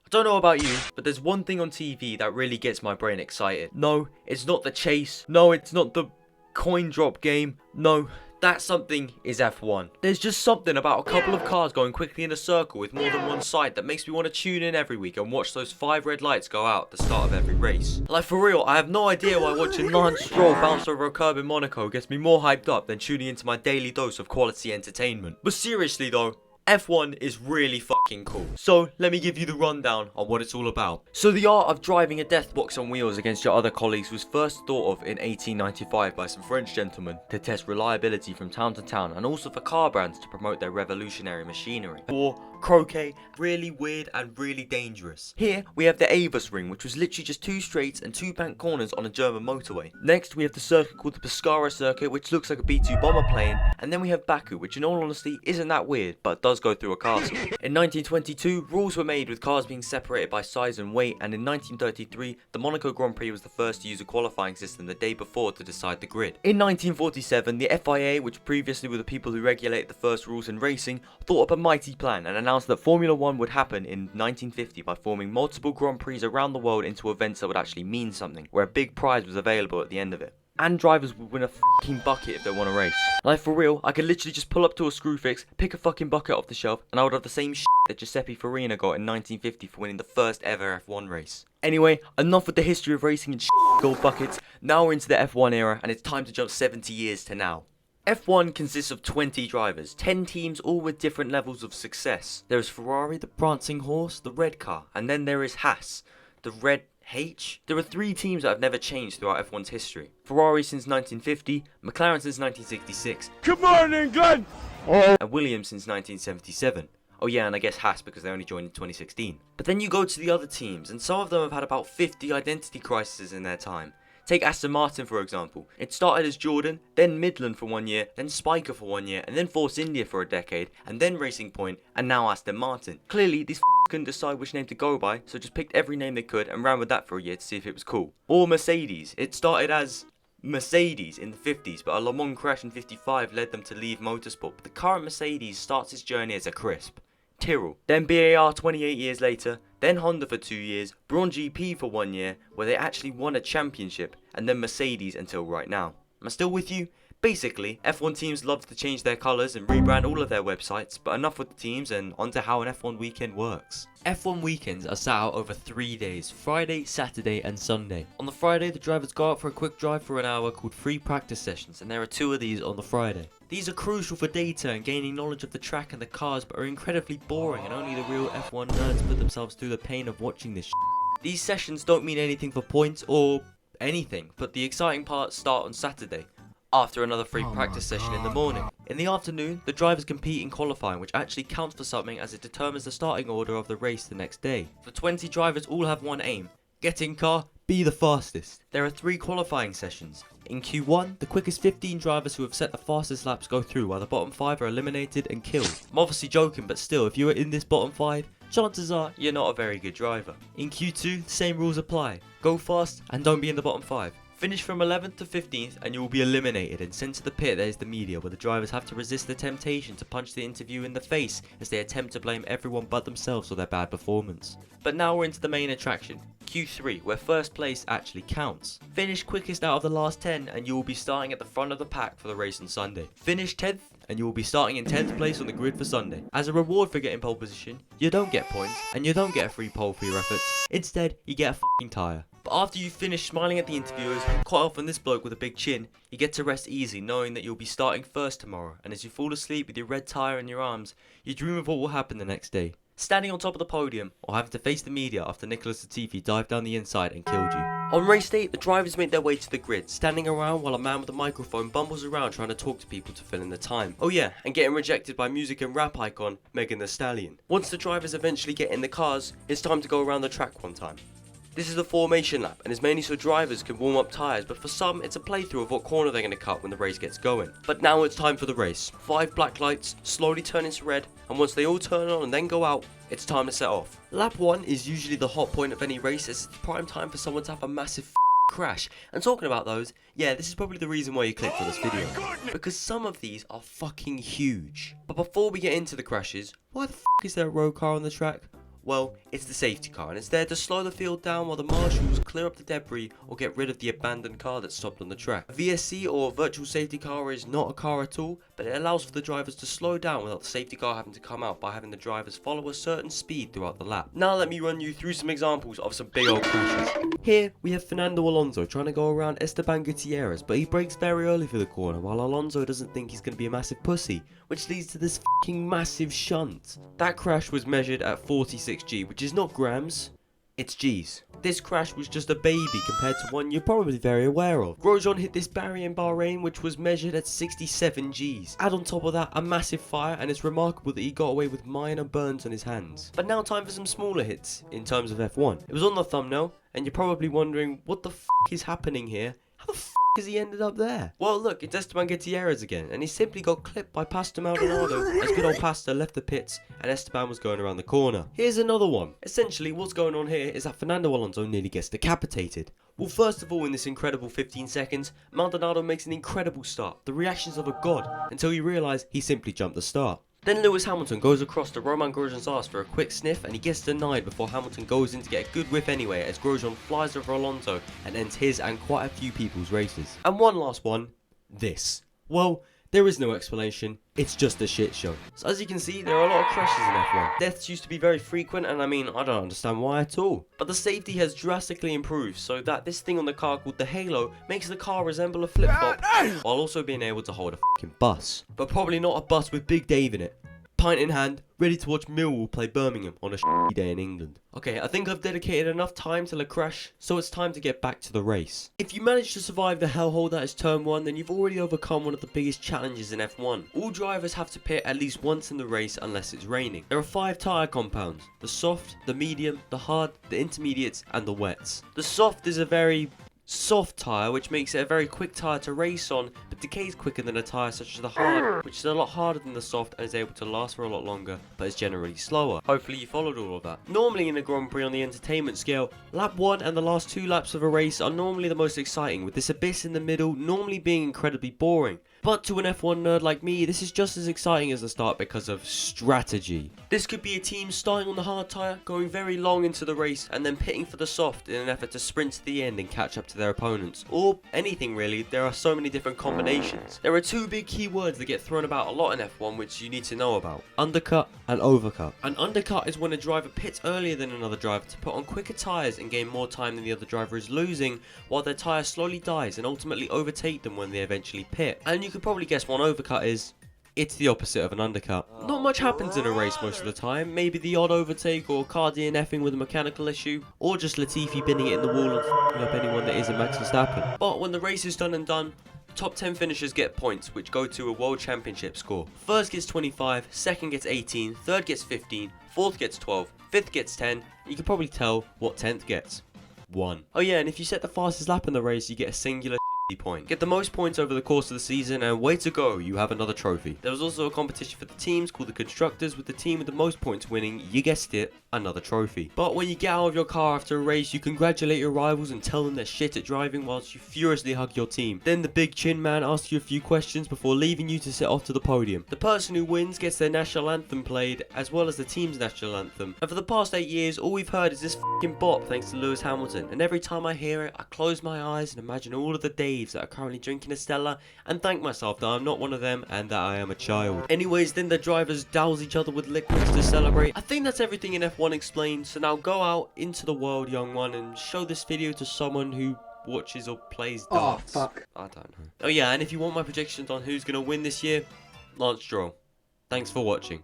I don't know about you, but there's one thing on TV that really gets my brain excited. No, it's not the chase. No, it's not the coin drop game. No, that something is F1. There's just something about a couple of cars going quickly in a circle with more than one side that makes me want to tune in every week and watch those 5 red lights go out at the start of every race. Like, for real, I have no idea why watching Lance Stroll bounce over a curb in Monaco gets me more hyped up than tuning into my daily dose of quality entertainment. But seriously though, F1 is really fucking cool. So let me give you the rundown on what it's all about. So the art of driving a death box on wheels against your other colleagues was first thought of in 1895 by some French gentlemen to test reliability from town to town, and also for car brands to promote their revolutionary machinery. Or croquet, really weird and really dangerous. Here we have the Avis ring, which was literally just 2 straights and 2 bank corners on a German motorway. Next we have the circuit called the Pescara circuit, which looks like a B-2 bomber plane, and then we have Baku, which in all honesty isn't that weird, but does go through a castle. In 1922, rules were made with cars being separated by size and weight, and in 1933, the Monaco Grand Prix was the first to use a qualifying system the day before to decide the grid. In 1947, the FIA, which previously were the people who regulate the first rules in racing, thought up a mighty plan and announced that Formula 1 would happen in 1950 by forming multiple Grand Prix around the world into events that would actually mean something, where a big prize was available at the end of it. And drivers would win a fucking bucket if they won a race. Like, for real, I could literally just pull up to a Screwfix, pick a fucking bucket off the shelf, and I would have the same shit that Giuseppe Farina got in 1950 for winning the first ever F1 race. Anyway, enough with the history of racing and gold buckets. Now we're into the F1 era, and it's time to jump 70 years to now. F1 consists of 20 drivers, 10 teams, all with different levels of success. There is Ferrari, the prancing horse, the red car, and then there is Haas, the red H. There are 3 teams that have never changed throughout F1's history. Ferrari since 1950, McLaren since 1966. Good morning, Glenn! And Williams since 1977. Oh yeah, and I guess Haas because they only joined in 2016. But then you go to the other teams, and some of them have had about 50 identity crises in their time. Take Aston Martin for example. It started as Jordan, then Midland for 1 year, then Spiker for 1 year, and then Force India for a decade, and then Racing Point, and now Aston Martin. Clearly, these couldn't decide which name to go by, so just picked every name they could and ran with that for a year to see if it was cool. Or Mercedes. It started as Mercedes in the 50s, but a Le Mans crash in 55 led them to leave motorsport. But the current Mercedes starts its journey as a crisp. Tyrrell, then BAR 28 years later, then Honda for 2 years, Braun GP for 1 year, where they actually won a championship, and then Mercedes until right now. Am I still with you? Basically, F1 teams love to change their colours and rebrand all of their websites, but enough with the teams and onto how an F1 weekend works. F1 weekends are set out over 3 days, Friday, Saturday and Sunday. On the Friday, the drivers go out for a quick drive for an hour called free practice sessions, and there are 2 of these on the Friday. These are crucial for data and gaining knowledge of the track and the cars, but are incredibly boring, and only the real F1 nerds put themselves through the pain of watching this shit. These sessions don't mean anything for points or anything, but the exciting parts start on Saturday, after another free practice session in the morning. In the afternoon, the drivers compete in qualifying, which actually counts for something as it determines the starting order of the race the next day. The 20 drivers all have one aim: get in car, be the fastest. There are 3 qualifying sessions. In Q1, the quickest 15 drivers who have set the fastest laps go through, while the bottom 5 are eliminated and killed. I'm obviously joking, but still, if you are in this bottom 5, chances are you're not a very good driver. In Q2, the same rules apply. Go fast and don't be in the bottom 5. Finish from 11th to 15th and you will be eliminated and sent to the pit that is the media, where the drivers have to resist the temptation to punch the interview in the face as they attempt to blame everyone but themselves for their bad performance. But now we're into the main attraction, Q3, where first place actually counts. Finish quickest out of the last 10 and you will be starting at the front of the pack for the race on Sunday. Finish 10th and you will be starting in 10th place on the grid for Sunday. As a reward for getting pole position, you don't get points and you don't get a free pole for your efforts. Instead, you get a fucking tyre. But after you finish smiling at the interviewers, quite often this bloke with a big chin, you get to rest easy knowing that you'll be starting first tomorrow, and as you fall asleep with your red tyre in your arms, you dream of what will happen the next day. Standing on top of the podium, or having to face the media after Nicholas Latifi dived down the inside and killed you. On race day, the drivers make their way to the grid, standing around while a man with a microphone bumbles around trying to talk to people to fill in the time. Oh yeah, and getting rejected by music and rap icon Megan Thee Stallion. Once the drivers eventually get in the cars, it's time to go around the track one time. This is the formation lap and is mainly so drivers can warm up tyres, but for some it's a playthrough of what corner they're going to cut when the race gets going. But now it's time for the race. 5 black lights slowly turn into red, and once they all turn on and then go out, it's time to set off. Lap 1 is usually the hot point of any race, as it's prime time for someone to have a massive crash. And talking about those, yeah, this is probably the reason why you clicked on this video, because some of these are fucking huge. But before we get into the crashes, why the is there a road car on the track? Well, it's the safety car, and it's there to slow the field down while the marshals clear up the debris or get rid of the abandoned car that's stopped on the track. A VSC or virtual safety car is not a car at all, but it allows for the drivers to slow down without the safety car having to come out by having the drivers follow a certain speed throughout the lap. Now let me run you through some examples of some big old crashes. Here we have Fernando Alonso trying to go around Esteban Gutierrez, but he brakes very early for the corner while Alonso doesn't think he's going to be a massive pussy, which leads to this fucking massive shunt. That crash was measured at 46 G, which is not grams, it's G's. This crash was just a baby compared to one you're probably very aware of. Grosjean hit this barrier in Bahrain, which was measured at 67 G's. Add on top of that a massive fire, and it's remarkable that he got away with minor burns on his hands. But now time for some smaller hits in terms of F1. It was on the thumbnail, and you're probably wondering what the f is happening here. How the f has he ended up there? Well, look, it's Esteban Gutierrez again, and he simply got clipped by Pastor Maldonado as good old Pastor left the pits and Esteban was going around the corner. Here's another one. Essentially, what's going on here is that Fernando Alonso nearly gets decapitated. Well, first of all, in this incredible 15 seconds, Maldonado makes an incredible start, the reactions of a god, until you realise he simply jumped the start. Then Lewis Hamilton goes across to Romain Grosjean's arse for a quick sniff, and he gets denied before Hamilton goes in to get a good whiff anyway, as Grosjean flies over Alonso and ends his and quite a few people's races. And one last one, this. Well, there is no explanation, it's just a shit show. So as you can see, there are a lot of crashes in F1. Deaths used to be very frequent, and I mean, I don't understand why at all. But the safety has drastically improved, so that this thing on the car called the Halo makes the car resemble a flip-flop, while also being able to hold a fucking bus. But probably not a bus with Big Dave in it. Pint in hand, ready to watch Millwall play Birmingham on a shitty day in England. Okay, I think I've dedicated enough time to the crash, so it's time to get back to the race. If you manage to survive the hellhole that is turn 1, then you've already overcome one of the biggest challenges in F1. All drivers have to pit at least once in the race unless it's raining. There are 5 tyre compounds: the soft, the medium, the hard, the intermediates, and the wets. The soft is a very soft tyre, which makes it a very quick tyre to race on, but decays quicker than a tyre such as the hard, which is a lot harder than the soft and is able to last for a lot longer, but is generally slower. Hopefully you followed all of that. Normally in a Grand Prix on the entertainment scale, lap 1 and the last 2 laps of a race are normally the most exciting, with this abyss in the middle normally being incredibly boring. But to an F1 nerd like me, this is just as exciting as the start because of strategy. This could be a team starting on the hard tyre, going very long into the race, and then pitting for the soft in an effort to sprint to the end and catch up to their opponents. Or anything really, there are so many different combinations. There are 2 big key words that get thrown about a lot in F1 which you need to know about: undercut and overcut. An undercut is when a driver pits earlier than another driver to put on quicker tyres and gain more time than the other driver is losing, while their tyre slowly dies and ultimately overtake them when they eventually pit. And you could probably guess what an overcut is. It's the opposite of an undercut. Not much happens in a race most of the time, maybe the odd overtake or car DNFing with a mechanical issue, or just Latifi binning it in the wall and f***ing up anyone that isn't Max Verstappen. But when the race is done and done, top 10 finishers get points, which go to a world championship score. First gets 25, second gets 18, third gets 15, fourth gets 12, fifth gets 10, you can probably tell what 10th gets. 1. Oh yeah, and if you set the fastest lap in the race, you get a singular point. Get the most points over the course of the season, and way to go, you have another trophy. There was also a competition for the teams called the Constructors, with the team with the most points winning, you guessed it, another trophy. But when you get out of your car after a race, you congratulate your rivals and tell them they're shit at driving whilst you furiously hug your team. Then the big chin man asks you a few questions before leaving you to sit off to the podium. The person who wins gets their national anthem played, as well as the team's national anthem. And for the past 8 years, all we've heard is this f***ing bop thanks to Lewis Hamilton, and every time I hear it, I close my eyes and imagine all of the Daves that are currently drinking a Stella and thank myself that I'm not one of them and that I am a child. Anyways, then the drivers douse each other with liquids to celebrate. I think that's everything in F1 explained, so now go out into the world, young one, and show this video to someone who watches or plays darts. Oh, fuck. I don't know. Oh yeah, and if you want my predictions on who's going to win this year, Lance Stroll. Thanks for watching.